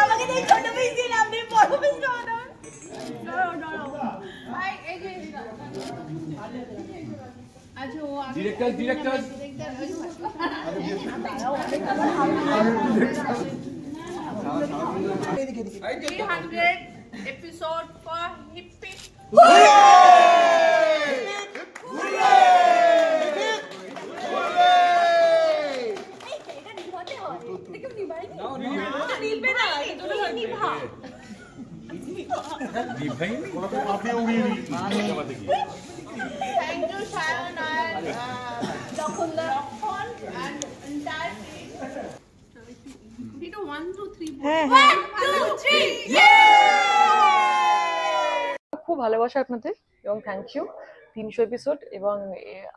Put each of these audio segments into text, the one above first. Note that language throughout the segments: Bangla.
আমাকে তো ছোট পিস দিন আপনি বড় পিস অর্ডার ভাই এই যে আচ্ছা ও director 300 episode for hippie Thank you, Sharon and Dakhunda and entire team. 1, 2, 3. 1, 2, 3. খুব ভালোবাসা আপনাদের এবং থ্যাংক ইউ 300 এপিসোড এবং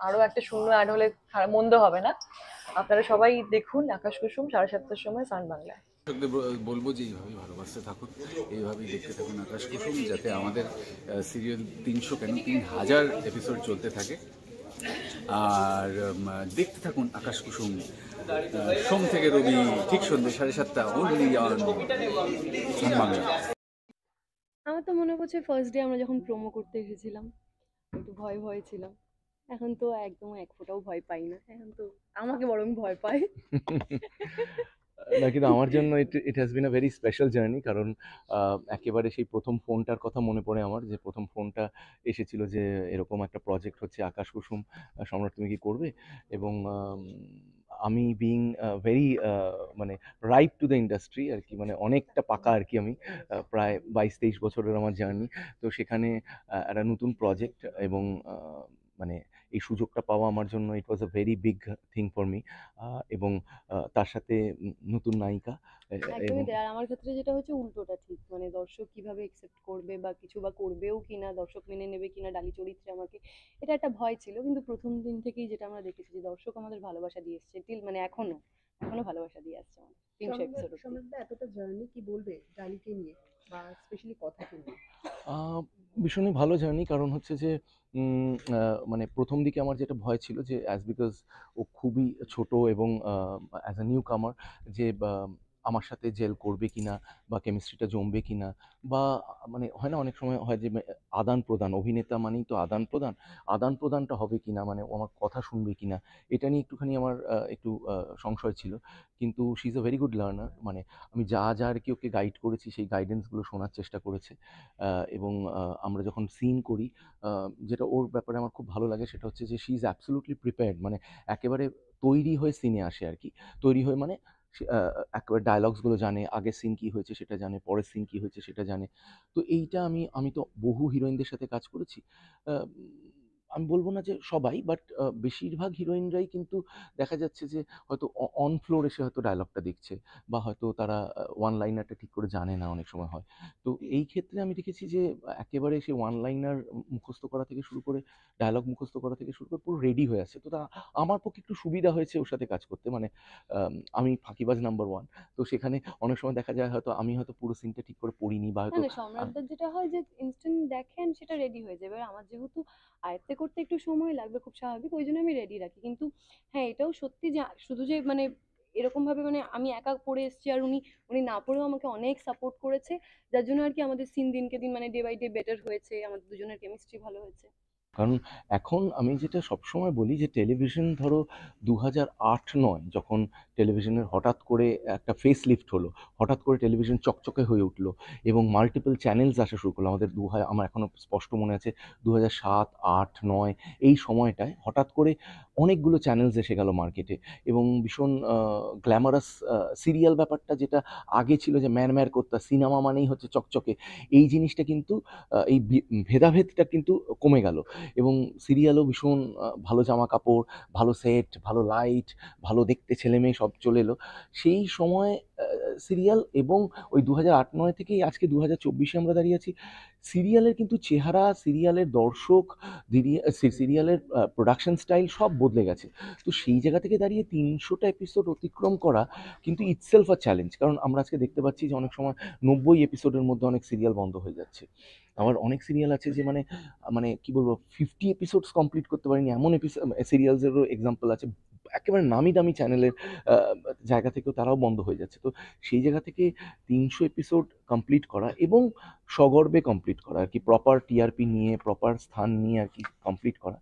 আরো একটা শূন্য অ্যাড হলে মন্দ হবে না। আপনারা সবাই দেখুন আকাশ কুসুম 7:30টার সময় সান বাংলায়। বলবো যে এইভাবেই ভালোবাসতে থাকুন, এইভাবেই দেখতে থাকুন আকাশ কুসুম, যাতে আমাদের সিরিয়াল 300 কেন 3000 এপিসোড চলতে থাকে। আর দেখতে থাকুন আকাশ কুসুম সোম থেকে রবি ঠিক সন্ধ্যে 7:30 অনলি অন সান বাংলা। আমার তো মনে পড়ছে ফার্স্ট ডে আমরা যখন প্রোমো করতে এসেছিলাম একটু ভয় ছিলাম, এখন তো একদম এক ফোঁটাও ভয় পাই না, এখন তো আমাকে বরং ভয় পায়। না, কিন্তু আমার জন্য it has been a very special journey, কারণ একেবারে সেই প্রথম ফোনটার কথা মনে পড়ে আমার, যে প্রথম ফোনটা এসেছিল যে এরকম একটা প্রজেক্ট হচ্ছে আকাশ কুসুম, সম্রাট তুমি কি করবে, এবং আমি বিং ভেরি মানে রাইট টু দ্য ইন্ডাস্ট্রি আর কি, মানে অনেকটা পাকা আর কি, আমি প্রায় 22-23 বছরের আমার জার্নি, তো সেখানে একটা নতুন প্রজেক্ট এবং মানে এই সুযোগটা পাওয়া আমার জন্য it was a very big thing for me, এবং তার সাথে নতুন নায়িকা। একদমই তাই। আর আমার ক্ষেত্রে যেটা হচ্ছে উল্টোটা, ঠিক মানে দর্শক কিভাবে একসেপ্ট করবে বা কিছু বা করবেও কিনা, দর্শক মেনে নেবে কিনা ডালি চরিত্রে আমাকে, এটা একটা ভয় ছিল, কিন্তু প্রথম দিন থেকেই যেটা আমরা দেখেছি যে দর্শক আমাদের ভালোবাসা দিয়ে এসছে, টিল মানে এখনো ভালোবাসা দিয়ে আসছে আমাদের 300 এপিসোড। এতটা জার্নি কি বলবে ডালিকে নিয়ে বা স্পেশালি কথাকে নিয়ে? ভীষণই ভালো জার্নি, কারণ হচ্ছে যে মানে প্রথম দিকে আমার যেটা ভয় ছিল যে বিকজ ও খুবই ছোট এবং অ্যাজ আ নিউ কামার, যে আমার সাথে জেল করবে কিনা বা কেমিস্ট্রিটা জমবে কিনা, বা মানে হয় না অনেক সময় হয় যে আদান প্রদান, অভিনেতা মানেই তো আদান প্রদানটা হবে কিনা, মানে ও আমার কথা শুনবে কিনা, এটা নিয়ে একটুখানি আমার একটু সংশয় ছিল। কিন্তু she is a very good learner, মানে আমি যা আর কি ওকে গাইড করেছি সেই গাইডেন্সগুলো শোনার চেষ্টা করেছে, এবং আমরা যখন সিন করি, যেটা ওর ব্যাপারে আমার খুব ভালো লাগে সেটা হচ্ছে যে শি ইজ অ্যাবসলিউটলি প্রিপেয়ার্ড, মানে একেবারে তৈরি হয়ে সিনে আসে আর কি, তৈরি হয়ে মানে একেবারে ডায়লগসগুলো জানে, আগের সিন কী হয়েছে সেটা জানে, পরের সিন কী হয়েছে সেটা জানে। তো এইটা আমি তো বহু হিরোইনদের সাথে কাজ করেছি, আমি বলবো না যে সবাই, বাট বেশিরভাগ হিরোইনরাই কিন্তু দেখা যাচ্ছে যে হয়তো অন ফ্লোর এসে হয়তো ডায়লগটা দেখছে, বা হয়তো তারা ওয়ান লাইনারটা ঠিক করে জানে না, অনেক সময় হয়। তো এই ক্ষেত্রে আমি দেখেছি যে একেবারে সে ওয়ান লাইনার মুখস্থ করা থেকে শুরু করে, ডায়লগ মুখস্থ করা থেকে শুরু করে পুরো রেডি হয়ে আছে। তো আমার পক্ষে একটু সুবিধা হয়েছে ওর সাথে কাজ করতে, মানে আমি ফাঁকিবাজ নাম্বার 1, তো সেখানে অনেক সময় দেখা যায় হয়তো আমি হয়তো পুরো সিনটা ঠিক করে পড়িনি, বা হয়তো সম্রাটদার যেটা হয় যে ইনস্ট্যান্ট দেখেন সেটা রেডি হয়ে যাবে, আর আমার যেহেতু আয়ত্তে করতে একটু সময় লাগবে, খুব স্বাভাবিক, ওই জন্য আমি রেডি রাখি। কিন্তু হ্যাঁ, এটাও সত্যি যে শুধু যে মানে এরকম ভাবে মানে আমি একা পড়ে এসেছি আর উনি না পড়েও আমাকে অনেক সাপোর্ট করেছে, যার জন্য আর কি আমাদের সিন দিনকে দিন মানে ডে বাই ডে বেটার হয়েছে, আমাদের দুজনের কেমিস্ট্রি ভালো হয়েছে। কারণ এখন আমি যেটা সবসময় বলি যে টেলিভিশন ধরো 2008-9 যখন টেলিভিশনের হঠাৎ করে একটা ফেস লিফট হলো, হঠাৎ করে টেলিভিশন চকচকে হয়ে উঠলো এবং মাল্টিপল চ্যানেলস আসা শুরু করলো আমাদের আমার এখনও স্পষ্ট মনে আছে 2007, 8, 9 এই সময়টায় হঠাৎ করে অনেকগুলো চ্যানেলস এসে গেল মার্কেটে, এবং ভীষণ গ্ল্যামারাস সিরিয়াল ব্যাপারটা যেটা আগে ছিল যে ম্যার করতা, সিনেমা মানেই হচ্ছে চকচকে, এই জিনিসটা কিন্তু এই ভেদাভেদটা কিন্তু কমে গেল, এবং সিরিয়ালও ভীষণ ভালো জামা কাপড়, ভালো সেট, ভালো লাইট, ভালো দেখতে ছেলেমেয়ে সব চলে এলো, সেই সময় সিরিয়াল এবং ওই 2008-09 থেকেই আজকে 2024-এ আমরা দাঁড়িয়ে আছি, সিরিয়ালের কিন্তু চেহারা, সিরিয়ালের দর্শক, সিরিয়ালের প্রোডাকশন স্টাইল সব বদলে গেছে। তো সেই জায়গা থেকে দাঁড়িয়ে 300টা এপিসোড অতিক্রম করা কিন্তু ইটসেলফ আ চ্যালেঞ্জ। কারণ আমরা আজকে দেখতে পাচ্ছি যে অনেক সময় 90 এপিসোডের মধ্যে অনেক সিরিয়াল বন্ধ হয়ে যাচ্ছে। আবার অনেক সিরিয়াল আছে যে মানে কি বলবো 50 এপিসোডস কমপ্লিট করতে পারেনি এমন সিরিয়ালসেরও এক্সাম্পল আছে। একেবারে নামি দামি চ্যানেলের জায়গা থেকেও তারাও বন্ধ হয়ে যাচ্ছে। তো সেই জায়গা থেকে 300 এপিসোড কমপ্লিট করা এবং সগর্বে কমপ্লিট করা আর কি, প্রপার টিআরপি নিয়ে, প্রপার স্থান নিয়ে আর কি কমপ্লিট করা,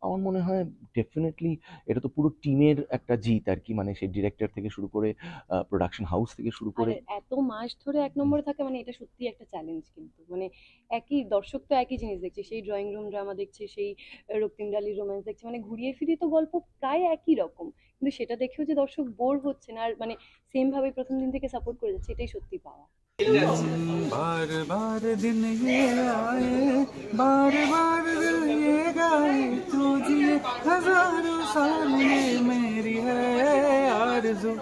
আমার মনে হয় ডেফিনেটলি এটা তো পুরো টিমের একটা জিত আর কি। মানে সেই ডিরেক্টর থেকে শুরু করে প্রোডাকশন হাউস থেকে শুরু আর করে এত মাস ধরে 1 নম্বরে থাকে মানে এটা সত্যিই একটা চ্যালেঞ্জ কিন্তু। মানে একই দর্শক তো একই জিনিস দেখছে, সেই ড্রয়িং রুম ড্রামা দেখছে, সেই রক্তিম ডালির রোম্যান্স দেখছে, মানে ঘুরিয়ে ফিরিয়ে তো গল্প প্রায় একই রকম, কিন্তু সেটা দেখেও যে দর্শক বোর হচ্ছে না আর মানে সেম ভাবে প্রথম দিন থেকে সাপোর্ট করে যাচ্ছে, এটাই সত্যি পাওয়া। बार बार दिन ये आए, बार बार दिल ये गाए, तू जिए हजारों साल में मेरी है आरज़ू।